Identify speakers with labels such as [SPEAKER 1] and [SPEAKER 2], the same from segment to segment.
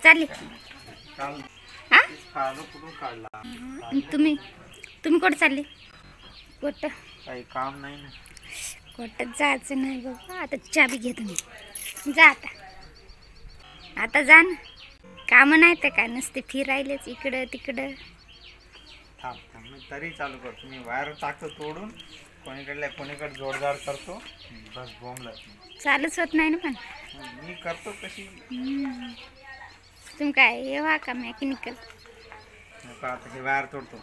[SPEAKER 1] चालले हा तुम्ही कुठं चालले? कुठं
[SPEAKER 2] काही काम नाही ना.
[SPEAKER 1] कुठं जायचं नाही बाबा. आता चाबी घे तुम्ही. जा आता जा ना. कामं नाही तर काय नसते फिरायलेच इकडं तिकडं.
[SPEAKER 2] थांब मी तरी चालू करतो. मी वायर टाकतो तोडून, कोणीकडे जोरदार करतो. बस बोंबला
[SPEAKER 1] चालूच होत नाही ना. पण
[SPEAKER 2] मी करतो कशी.
[SPEAKER 1] तुम्ही काय येवा का मेकॅनिकल?
[SPEAKER 2] आता हे वायर तोडतो.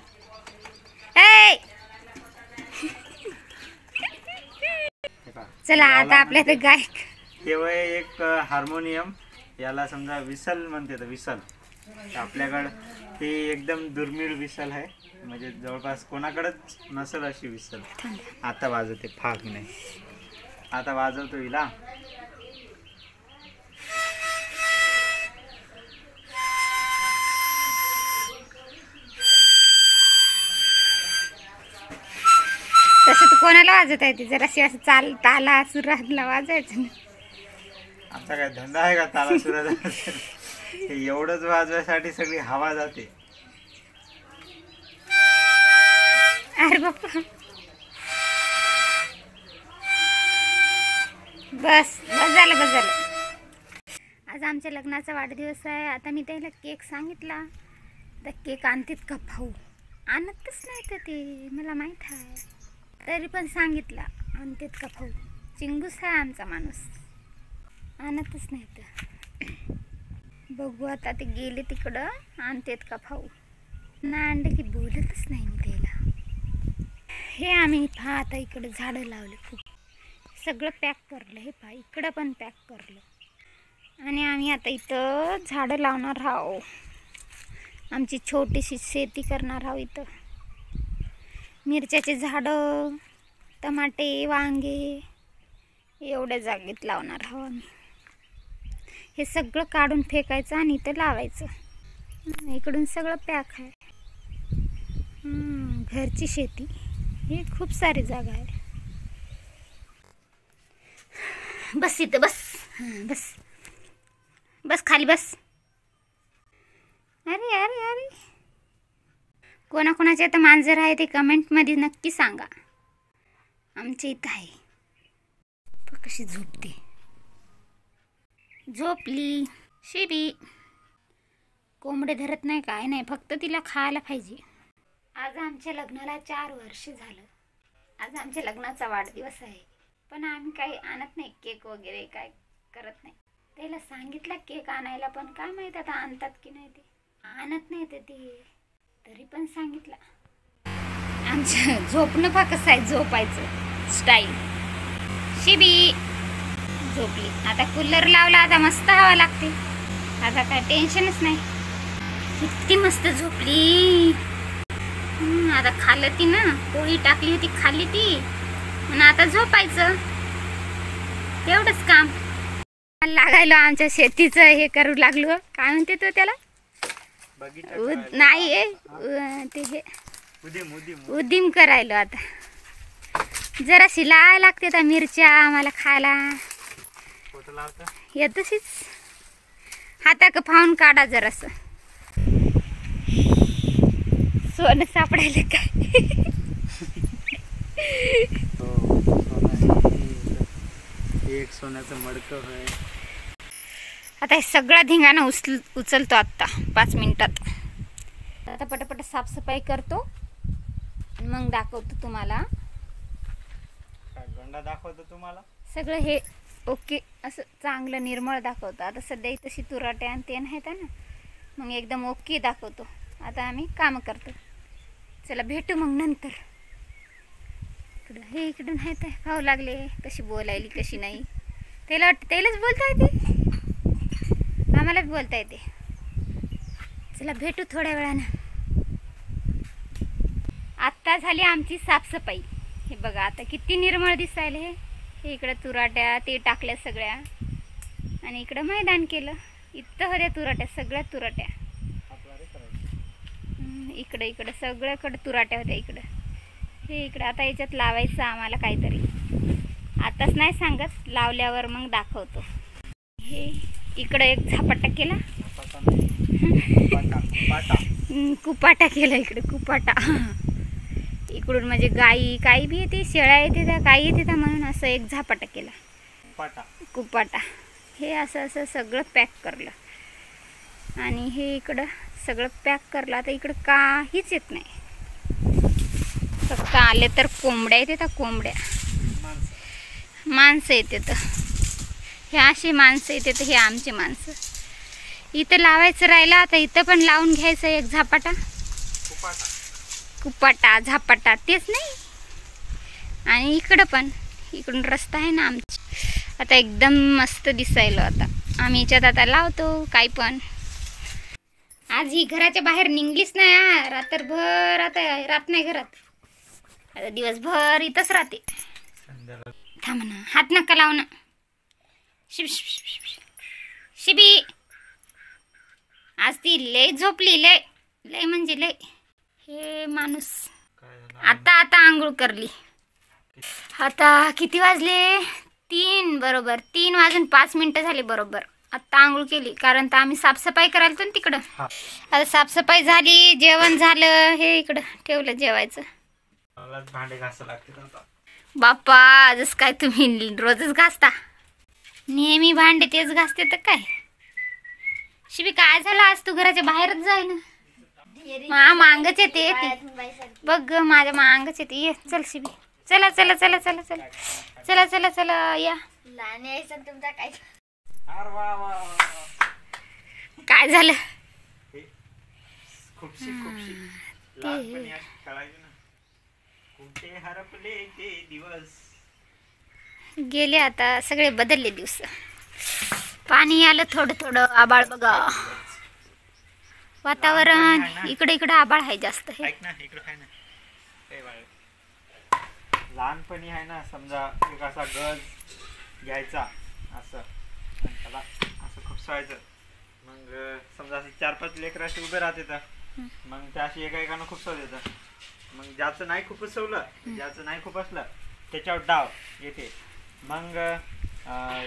[SPEAKER 1] चला आता आपल्याला गायक
[SPEAKER 2] केवळ एक हार्मोनियम, याला समजा विसल म्हणते. तर विसल आपल्याकडं ते एकदम दुर्मिळ विसल आहे, म्हणजे जवळपास कोणाकडेच नसेल अशी विसल. आता वाजवते फाक नाही. आता वाजवतो हिला.
[SPEAKER 1] तसं तर कोणाला वाजवता येते. जराशी असं ताला सुरातला वाजायचं ना.
[SPEAKER 2] आमचा काय धंदा आहे का ताला सुरात? एवढंच वाजवायसाठी सगळी हवा जाते.
[SPEAKER 1] अरे बाप्पा, बस झालं. आज आमच्या लग्नाचा वाढदिवस आहे. आता मी त्याला केक सांगितला तर केक आणतात का भाऊ? आणतच नाही तर ते मला माहीत आहे. तरी पण सांगितलं आणतात का भाऊ. चिंगूस आहे आमचा माणूस, आणतच नाही तर. बघू आता ते गेले तिकडं, आणतात का भाऊ. ना आणलं की बोलतच नाही मी त्याला. हे आम्ही आता इकडं झाडं लावले खूप. सगळं पॅक करलं. हे पहा इकडं पण पॅक करलं. आणि आम्ही आता इथं झाडं लावणार आहोत. आमची छोटीशी शेती करणार आहोत इथं. मिरच्याचे झाडं, टमाटे, वांगे एवढ्या जागेत लावणार आहोत आम्ही. हे सगळं काढून फेकायचं आणि इथं लावायचं. इकडून सगळं पॅक आहे. घरची शेती. हे खूप सारी जागा आहे. बस इथं बस. बस खाली बस. अरे अरे अरे, कोणाकोणाचे तर मांजर आहे ते कमेंटमध्ये नक्की सांगा. आमच्या इथं आहे. कशी झोपते. झोपली शिबी. कोंबडे धरत नाही काय नाही, फक्त तिला खायला पाहिजे. आज आमच्या लग्नाला 4 वर्ष झालं. आज आमच्या लग्नाचा वाढदिवस आहे. पण आम्ही काही आणत नाही, केक वगैरे काय करत नाही. त्याला सांगितलं केक आणायला, पण काय माहीत आता आणतात की नाही. ते आणत नाही ते तरी पण सांगितलं. आमचं झोपणं पा कसं आहे, झोपायचं स्टाईल. शिबी झोपली. आता कूलर लावला, आता मस्त हवा लागते. आता काय टेन्शनच नाही. किती मस्त झोपली. आता खाल्लं ती ना, पोळी टाकली होती खाल्ली ती. आणि आता झोपायचं, तेवढंच काम. लागायलो आमच्या शेतीचं हे करू लागलो. काय म्हणते तो त्याला? नाही ते हे उदीम करायलो. आता जरा शिलाय लागते त्या मिरच्या आम्हाला खायला. तशीच हाताक फावून काढा जरासं. सोनं सापडायला काय?
[SPEAKER 2] एक सोन्याचं मडकं आहे.
[SPEAKER 1] आता हे सगळा धिंगाणा उचलतो आत्ता 5 मिनिटात. आता पटापट साफसफाई करतो, मग दाखवतो तुम्हाला.
[SPEAKER 2] गंडा दाखवतो तुम्हाला.
[SPEAKER 1] सगळं हे ओके असं चांगलं निर्मळ दाखवतो. आता सध्या तशी तुराटे आणि ते नाहीत ना, मग एकदम ओके दाखवतो. आता आम्ही कामं करतो. चला भेटू मग नंतर. हे इकडून आहे ते खाऊ लागले. कशी बोलायली कशी नाही, त्यालाच बोलता येते, आम्हाला बी बोलता येते. चला भेटू थोड्या वेळानं. आत्ता झाली आमची साफसफाई. हे बघा आता किती निर्मळ दिसायला. हे इकडं तुराट्या ते टाकल्या सगळ्या, आणि इकडं मैदान केलं. इथं होत्या तुराट्या, सगळ्या तुराट्या. इकडं सगळ्याकडं तुराट्या होत्या. हे इकडं आता याच्यात लावायचं आम्हाला काहीतरी. आताच नाही सांगत, लावल्यावर मग दाखवतो. हे इकडं एक झपाटा केला. कुपाटा केला इकडे, कुपाटा. इकडून म्हणजे गाई काही बी येते, शेळ्या येते त्या, गाई येते त्या, म्हणून असं एक झापाटा केला, कुपाटा. हे असं असं सगळं पॅक करलं आणि हे इकडं सगळं पॅक करलं. आता इकडं काहीच येत नाही, फक्त आले तर कोंबड्या येते त्या, कोंबड्या. माणसं येते तर हे अशी माणसं येते तर हे आमचे माणसं. इथं लावायचं राहिलं, आता इथं पण लावून घ्यायचं एक झापाटा, कुपाटा झापाटा तेच नाही. आणि इकडं पण इकडून रस्ता आहे ना आमची, आता एकदम मस्त दिसायला. आता आम्ही याच्यात आता लावतो काही पण. आज ही घराच्या बाहेर निघलीच नाही, रात्रभर आता राहत नाही घरात, आता दिवसभर इथंच राहते. थांब ना, हात नका लाव ना. शिबी आज ती लय झोपली, लय लय म्हणजे लय. हे माणूस आता आता आंघोळ करली. आता किती वाजले? 3 बरोबर, 3:05 झाले बरोबर. आता आंघोळ केली, कारण तर आम्ही साफसफाई करायला तर तिकडं. आता साफसफाई झाली, जेवण झालं, हे इकडं ठेवलं जेवायचं.
[SPEAKER 2] भांडे घासायला लागते
[SPEAKER 1] बाप्पा, जस काय तुम्ही रोजच घासता? नेहमी भांडे तेच घासते तर काय? शिबी काय झालं आज तू घराच्या बाहेरच जाय ना. मांगच येते बघ, माझ्या मांगच येते. ये चल शिबी, चला चला चला चला चला चला चला चला या. तुमचा काय झालं? गेले आता सगळे बदलले दिवस. पाणी आलं थोडं थोडं, आबाळ बघा, वातावरण इकडे इकडे आबाळ आहे जास्त. हे
[SPEAKER 2] लहानपणी आहे ना, समजा एक असा गज घ्यायचा असं आणि त्याला असं खुपसायचं. मग समजा असे 4-5 लेकरं असे उभे राहते तर मग त्या अशी एका एकानं खुपसवत येतं. मग ज्याचं नाही खुपसवलं, ज्याचं नाही खुपसलं त्याच्यावर डाव येते. मग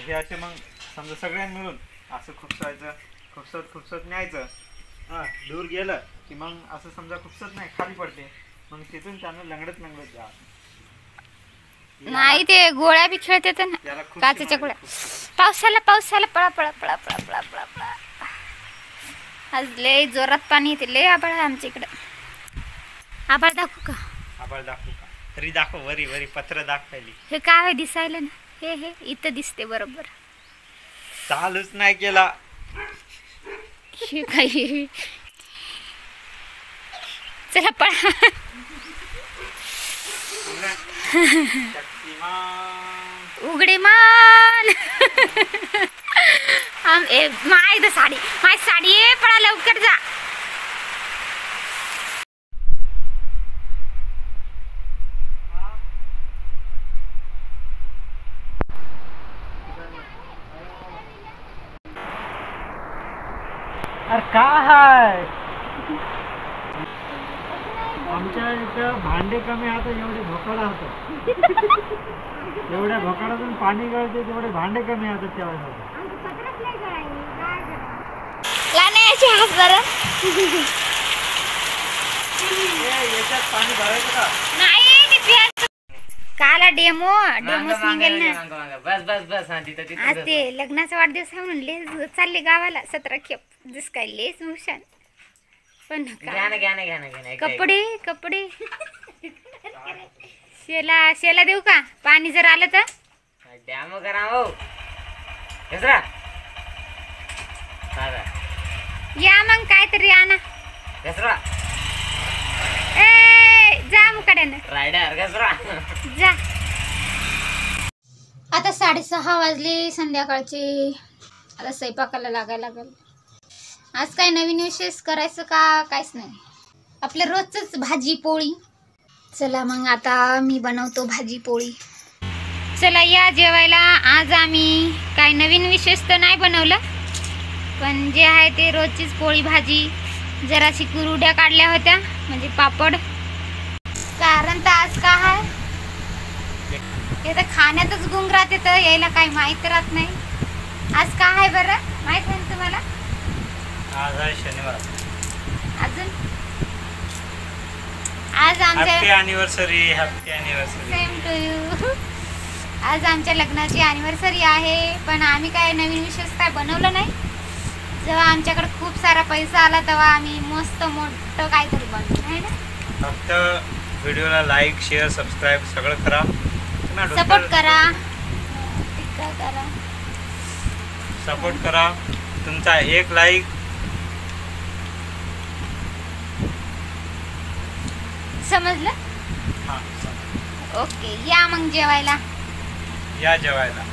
[SPEAKER 2] हे असे मग समजा सगळ्यांनी मिळून असं खुपसायचं, खुपसत खुपसत न्यायचं. दूर गेलं की मग असं समजा खुपसत नाही, खाली पडते. मग तिथून त्यानं लंगडत लंगडत जा.
[SPEAKER 1] नाही ते गोळ्या बी खेळते ना, काचेच्या गोळ्या. पावसाला पावसाला पळा पळा पळा पळा पळा पळा पळा. आज लय जोरात पाणी येते, लय आबाळ आहे आमच्या इकडं. आबाळ दाखवू का?
[SPEAKER 2] आबाळ दाखवू का? तरी दाखव, वरी वरी पत्र दाखवली.
[SPEAKER 1] हे काय दिसायला ना, हे हे इथं दिसते बरोबर.
[SPEAKER 2] चालूच नाही केला.
[SPEAKER 1] हे काही चला पळा. उघडे मान. माय साडी, माय साडी आहे, पळा लवकर जा.
[SPEAKER 2] अरे काय हाय, आमच्या इथं भांडे कमी आता एवढे भोकाडा होतं. एवढ्या भोकाडातून पाणी गळते, तेवढे भांडे कमी होतात त्यावेळेस. याच्यात पाणी भरायचं का?
[SPEAKER 1] काला डेमो निघेल ना.
[SPEAKER 3] बस बस बस.
[SPEAKER 1] आज ते लग्नाचा वाढदिवस आहे म्हणून लेस चालले गावाला 17 खेप. जस काय लेस भूषण पण कपडे कपडे शेला देऊ का? पाणी जर आलं तर
[SPEAKER 3] डॅम करा हो.
[SPEAKER 1] या मग काहीतरी आणा. जा मुकाड्यानं
[SPEAKER 3] रायडर
[SPEAKER 1] जा. आता 6:30 वाजले संध्याकाळचे. आता स्वयंपाकाला लागायला लागल. आज काय नवीन विशेष करायचं का? काहीच नाही, आपलं रोजच भाजी पोळी. चला मग आता मी बनवतो भाजी पोळी. चला या जेवायला. आज आम्ही काय नवीन विशेष तर नाही बनवलं, पण जे आहे ते रोजचीच पोळी भाजी. जराशी कुरुड्या काढल्या होत्या, म्हणजे पापड. कारण तर आज काय आहे, हे तर खाण्यातच गुंग राहते, तर यायला काही माहीत राहत नाही. आज काय आहे बरं, माहीत आहे तुम्हाला?
[SPEAKER 2] आज आहे शनिवार.
[SPEAKER 1] अजून आज आमच्या
[SPEAKER 2] happy anniversary.
[SPEAKER 1] Same to you. आज आमच्या लग्नाची अॅनिव्हर्सरी आहे, पण आम्ही काय नवीन विशेष काय बनवलं नाही. जेव्हा आमच्याकडे खूप सारा पैसा आला तेव्हा आम्ही मस्त मोठं काहीतरी बनवलं आहे ना.
[SPEAKER 2] फक्त व्हिडिओला लाईक शेअर सबस्क्राईब सगळं करा.
[SPEAKER 1] सपोर्ट करा, टिक्का करा,
[SPEAKER 2] सपोर्ट करा. तुमचा एक लाईक
[SPEAKER 1] समजलं.
[SPEAKER 2] हां
[SPEAKER 1] ओके, या मग जेवायला.
[SPEAKER 2] या जेवायला.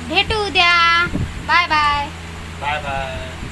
[SPEAKER 1] भेटू उद्या. Bye bye.
[SPEAKER 2] Bye bye.